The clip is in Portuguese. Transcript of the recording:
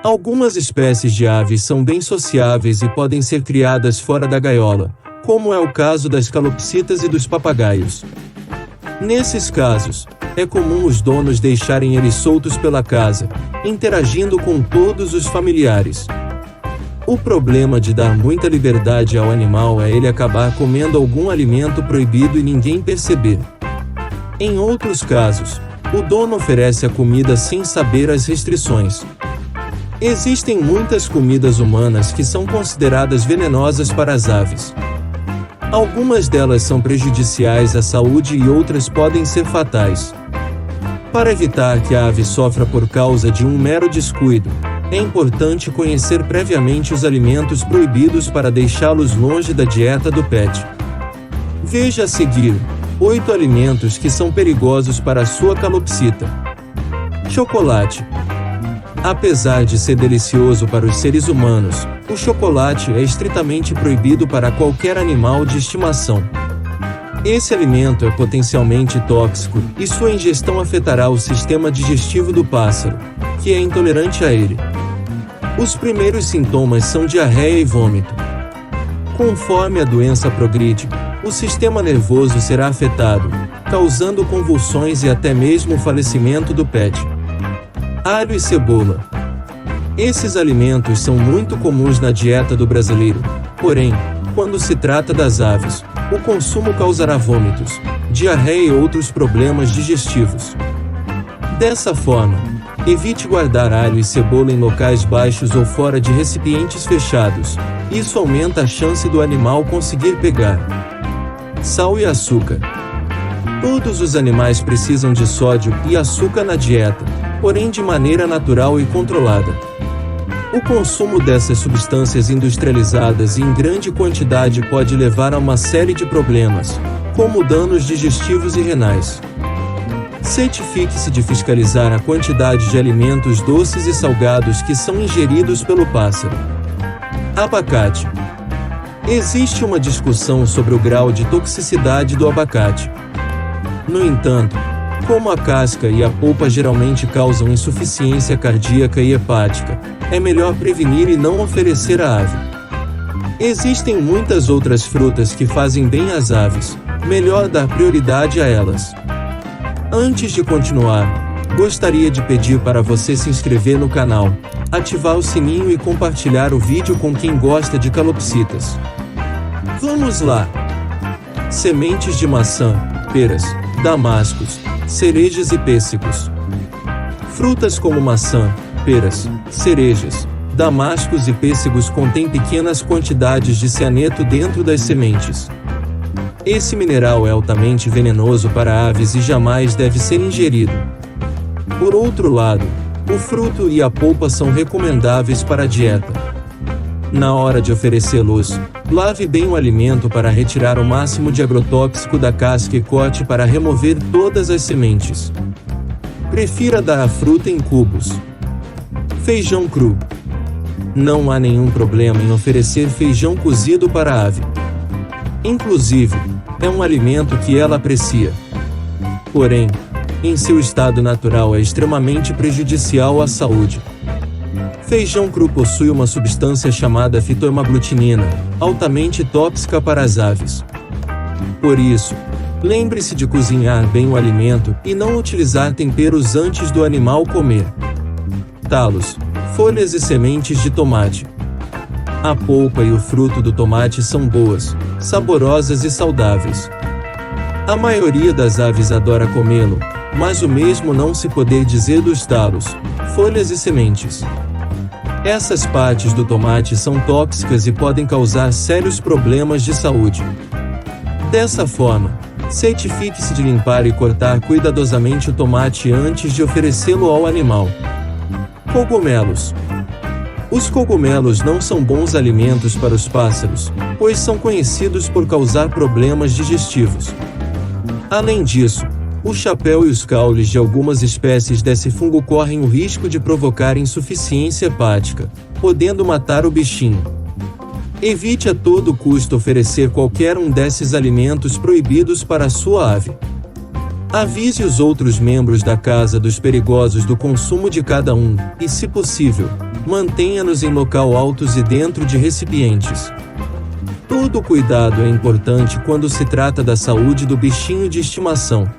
Algumas espécies de aves são bem sociáveis e podem ser criadas fora da gaiola, como é o caso das calopsitas e dos papagaios. Nesses casos, é comum os donos deixarem eles soltos pela casa, interagindo com todos os familiares. O problema de dar muita liberdade ao animal é ele acabar comendo algum alimento proibido e ninguém perceber. Em outros casos, o dono oferece a comida sem saber as restrições. Existem muitas comidas humanas que são consideradas venenosas para as aves. Algumas delas são prejudiciais à saúde e outras podem ser fatais. Para evitar que a ave sofra por causa de um mero descuido, é importante conhecer previamente os alimentos proibidos para deixá-los longe da dieta do pet. Veja a seguir 8 alimentos que são perigosos para a sua calopsita. Chocolate. Apesar de ser delicioso para os seres humanos, o chocolate é estritamente proibido para qualquer animal de estimação. Esse alimento é potencialmente tóxico e sua ingestão afetará o sistema digestivo do pássaro, que é intolerante a ele. Os primeiros sintomas são diarreia e vômito. Conforme a doença progride, o sistema nervoso será afetado, causando convulsões e até mesmo o falecimento do pet. Alho e cebola. Esses alimentos são muito comuns na dieta do brasileiro, porém, quando se trata das aves, o consumo causará vômitos, diarreia e outros problemas digestivos. Dessa forma, evite guardar alho e cebola em locais baixos ou fora de recipientes fechados. Isso aumenta a chance do animal conseguir pegar. Sal e açúcar. Todos os animais precisam de sódio e açúcar na dieta, porém de maneira natural e controlada. O consumo dessas substâncias industrializadas e em grande quantidade pode levar a uma série de problemas, como danos digestivos e renais. Certifique-se de fiscalizar a quantidade de alimentos doces e salgados que são ingeridos pelo pássaro. Abacate. Existe uma discussão sobre o grau de toxicidade do abacate. No entanto, como a casca e a polpa geralmente causam insuficiência cardíaca e hepática, é melhor prevenir e não oferecer à ave. Existem muitas outras frutas que fazem bem às aves, melhor dar prioridade a elas. Antes de continuar, gostaria de pedir para você se inscrever no canal, ativar o sininho e compartilhar o vídeo com quem gosta de calopsitas. Vamos lá! Sementes de maçã, peras, damascos, cerejas e pêssegos. Frutas como maçã, peras, cerejas, damascos e pêssegos contêm pequenas quantidades de cianeto dentro das sementes. Esse mineral é altamente venenoso para aves e jamais deve ser ingerido. Por outro lado, o fruto e a polpa são recomendáveis para a dieta. Na hora de oferecê-los, lave bem o alimento para retirar o máximo de agrotóxico da casca e corte para remover todas as sementes. Prefira dar a fruta em cubos. Feijão cru. Não há nenhum problema em oferecer feijão cozido para a ave. Inclusive, é um alimento que ela aprecia. Porém, em seu estado natural é extremamente prejudicial à saúde. Feijão cru possui uma substância chamada fitoemaglutinina, altamente tóxica para as aves. Por isso, lembre-se de cozinhar bem o alimento e não utilizar temperos antes do animal comer. Talos, folhas e sementes de tomate. A polpa e o fruto do tomate são boas, saborosas e saudáveis. A maioria das aves adora comê-lo, mas o mesmo não se poder dizer dos talos, folhas e sementes. Essas partes do tomate são tóxicas e podem causar sérios problemas de saúde. Dessa forma, certifique-se de limpar e cortar cuidadosamente o tomate antes de oferecê-lo ao animal. Cogumelos. Os cogumelos não são bons alimentos para os pássaros, pois são conhecidos por causar problemas digestivos. Além disso, o chapéu e os caules de algumas espécies desse fungo correm o risco de provocar insuficiência hepática, podendo matar o bichinho. Evite a todo custo oferecer qualquer um desses alimentos proibidos para a sua ave. Avise os outros membros da casa dos perigosos do consumo de cada um, e, se possível, mantenha-nos em local altos e dentro de recipientes. Todo cuidado é importante quando se trata da saúde do bichinho de estimação.